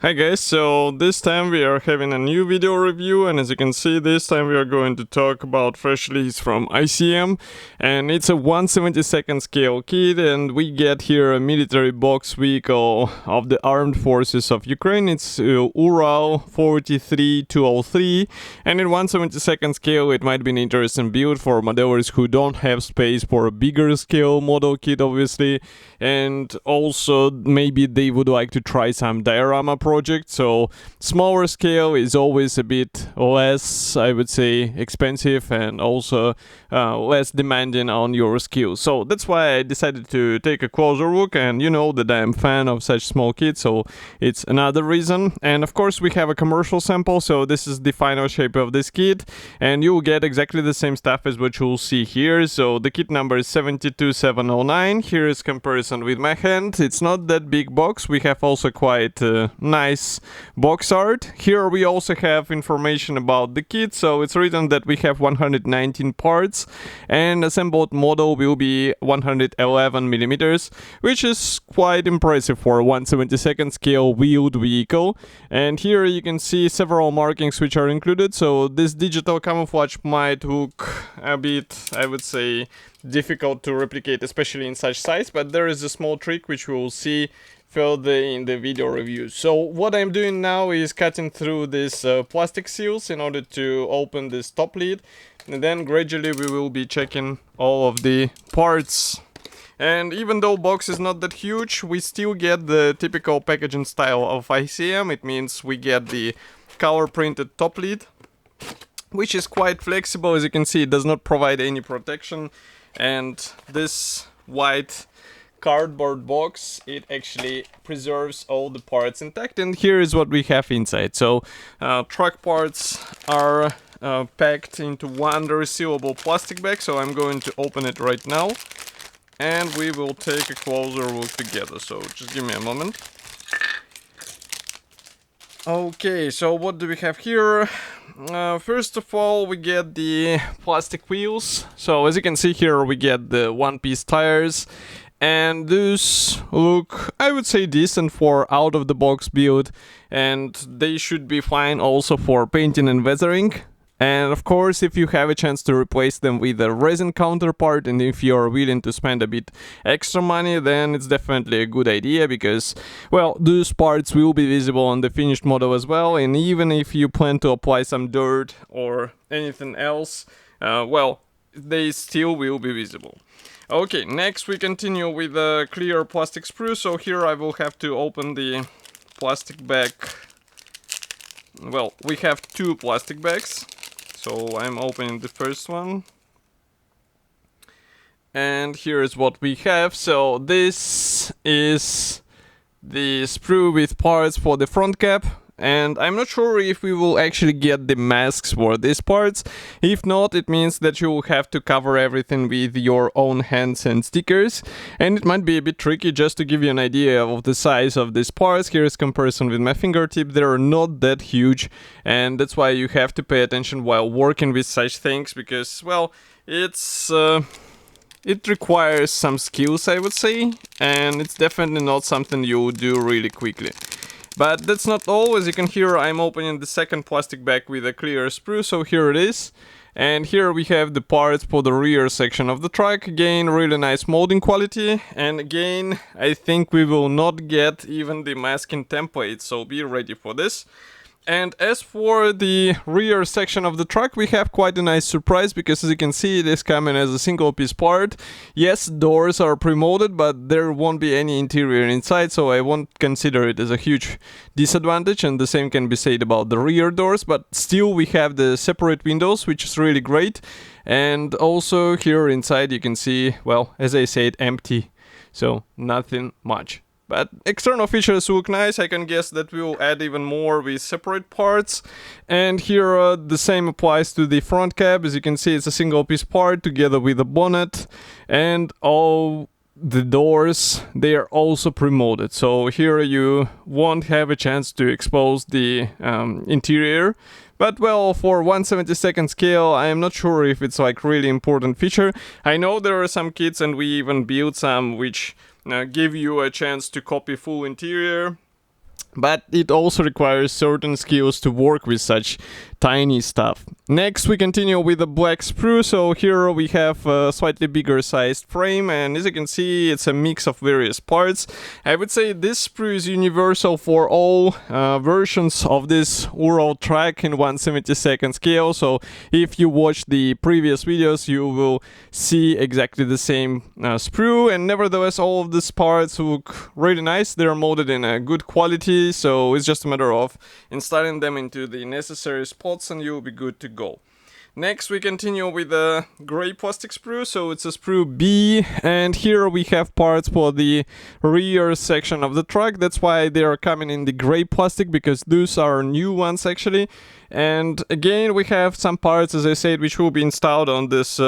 Hi guys, so this time we are having a new video review, and as you can see, this time we are going to talk about fresh release from ICM, and it's a 1/72nd scale kit, and we get here a military box vehicle of the armed forces of Ukraine. It's URAL-43203, and in 1/72nd scale it might be an interesting build for modelers who don't have space for a bigger scale model kit, obviously, and also maybe they would like to try some diorama project. So smaller scale is always a bit less, I would say, expensive and also less demanding on your skills. So that's why I decided to take a closer look, and you know that I'm a fan of such small kits, so it's another reason. And of course we have a commercial sample, so this is the final shape of this kit, and you'll get exactly the same stuff as what you'll see here. So the kit number is 72709. Here is comparison with my hand. It's not that big box. We have also quite nice box art. Here we also have information about the kit, so it's written that we have 119 parts and assembled model will be 111 millimeters, which is quite impressive for a 1/72nd scale wheeled vehicle. And here you can see several markings which are included, so this digital camouflage might look a bit, I would say, difficult to replicate, especially in such size, but there is a small trick which we will see further in the video review. So what I'm doing now is cutting through these plastic seals in order to open this top lid, and then gradually we will be checking all of the parts. And even though box is not that huge, we still get the typical packaging style of ICM. It means we get the color printed top lid, which is quite flexible. As you can see, it does not provide any protection, and this white cardboard box, it actually preserves all the parts intact. And here is what we have inside. So truck parts are packed into one resealable plastic bag, so I'm going to open it right now and we will take a closer look together. So just give me a moment. Okay, so what do we have here? First of all, we get the plastic wheels. So as you can see here, we get the one-piece tires, and those look, I would say, decent for out-of-the-box build, and they should be fine also for painting and weathering. And of course, if you have a chance to replace them with a resin counterpart, and if you're willing to spend a bit extra money, then it's definitely a good idea, because, well, those parts will be visible on the finished model as well, and even if you plan to apply some dirt or anything else, well, they still will be visible. Okay, next we continue with a clear plastic sprue. So here I will have to open the plastic bag. Well, we have two plastic bags, so I'm opening the first one. And here is what we have. So this is the sprue with parts for the front cap, and I'm not sure if we will actually get the masks for these parts. If not, it means that you will have to cover everything with your own hands and stickers, and it might be a bit tricky. Just to give you an idea of the size of these parts, here is comparison with my fingertip. They are not that huge, and that's why you have to pay attention while working with such things, because, well, it requires some skills, I would say, and it's definitely not something you do really quickly. But that's not all. As you can hear, I'm opening the second plastic bag with a clear sprue, so here it is. And here we have the parts for the rear section of the truck. Again, really nice molding quality. And again, I think we will not get even the masking template, so be ready for this. And as for the rear section of the truck, we have quite a nice surprise, because as you can see, it is coming as a single piece part. Yes, doors are pre-molded, but there won't be any interior inside, so I won't consider it as a huge disadvantage, and the same can be said about the rear doors. But still, we have the separate windows, which is really great. And also here inside you can see, well, as I said, empty, so nothing much. But external features look nice. I can guess that we'll add even more with separate parts. And here the same applies to the front cab. As you can see, it's a single piece part together with the bonnet. And all the doors, they are also pre-molded. So here you won't have a chance to expose the interior. But well, for 1/72nd scale, I am not sure if it's like really important feature. I know there are some kits, and we even built some which give you a chance to copy full interior. but it also requires certain skills to work with such tiny stuff. Next we continue with the black sprue. So here we have a slightly bigger sized frame, and as you can see it's a mix of various parts. I would say this sprue is universal for all versions of this URAL track in 1/72 scale. So if you watch the previous videos you will see exactly the same sprue, and nevertheless all of these parts look really nice. They're molded in a good quality, so it's just a matter of installing them into the necessary spots and you'll be good to go. Next we continue with the gray plastic sprue. So it's a sprue B, and here we have parts for the rear section of the truck. That's why they are coming in the gray plastic, because those are new ones actually. And again we have some parts, as I said, which will be installed on this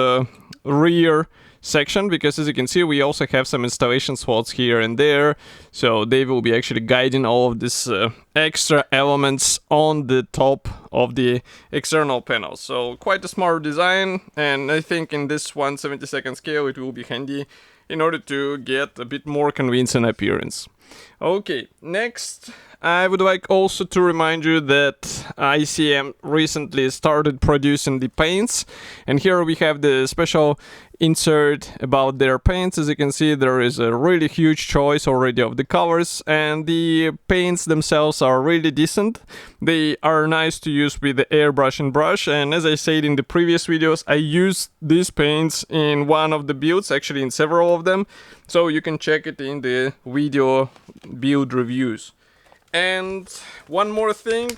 rear section, because as you can see we also have some installation slots here and there, so they will be actually guiding all of these extra elements on the top of the external panel. So quite a smart design, and I think in this 1/72 scale it will be handy in order to get a bit more convincing appearance. Okay, next I would like also to remind you that ICM recently started producing the paints, and here we have the special insert about their paints. As you can see, there is a really huge choice already of the colors, and the paints themselves are really decent. They are nice to use with the airbrush and brush, and as I said in the previous videos, I used these paints in one of the builds, actually in several of them, so you can check it in the video build reviews. And one more thing,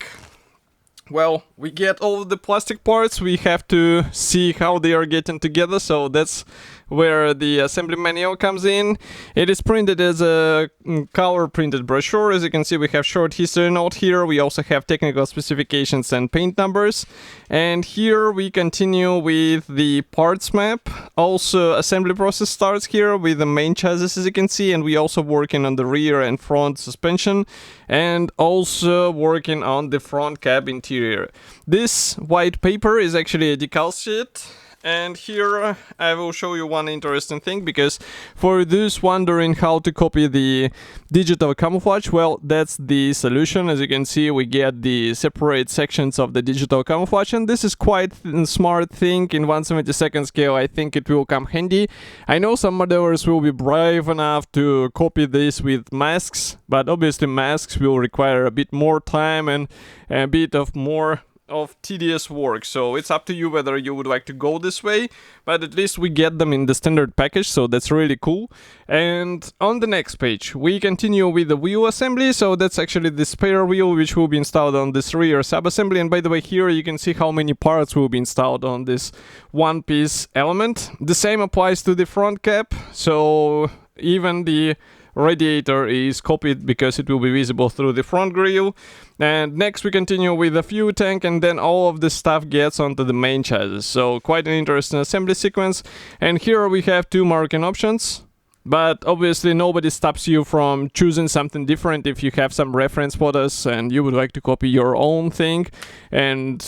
well, we get all the plastic parts, we have to see how they are getting together, so that's where the assembly manual comes in. It is printed as a color printed brochure. As you can see, we have short history note here, we also have technical specifications and paint numbers, and here we continue with the parts map. Also assembly process starts here with the main chassis, as you can see, and we also working on the rear and front suspension, and also working on the front cab interior. This white paper is actually a decal sheet. And here I will show you one interesting thing, because for those wondering how to copy the digital camouflage, well, that's the solution. As you can see, we get the separate sections of the digital camouflage, and this is quite a smart thing. In 1/72 scale, I think it will come handy. I know some modelers will be brave enough to copy this with masks, but obviously masks will require a bit more time and a bit of more of tedious work, so it's up to you whether you would like to go this way, but at least we get them in the standard package, so that's really cool. And on the next page we continue with the wheel assembly. So that's actually the spare wheel which will be installed on this rear sub-assembly, and by the way, here you can see how many parts will be installed on this one piece element. The same applies to the front cap, so even the radiator is copied because it will be visible through the front grille. And next we continue with the fuel tank, and then all of this stuff gets onto the main chassis. So quite an interesting assembly sequence. And here we have two marking options. But obviously nobody stops you from choosing something different if you have some reference photos and you would like to copy your own thing. And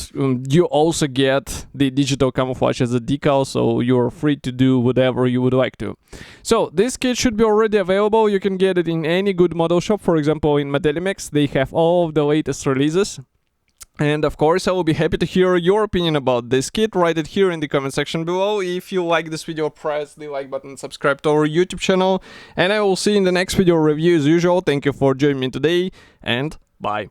you also get the digital camouflage as a decal, so you're free to do whatever you would like to. So this kit should be already available. You can get it in any good model shop. For example, in Modelimex, they have all of the latest releases. And of course, I will be happy to hear your opinion about this kit. Write it here in the comment section below. If you like this video, press the like button, subscribe to our YouTube channel, and I will see you in the next video review as usual. Thank you for joining me today, and bye.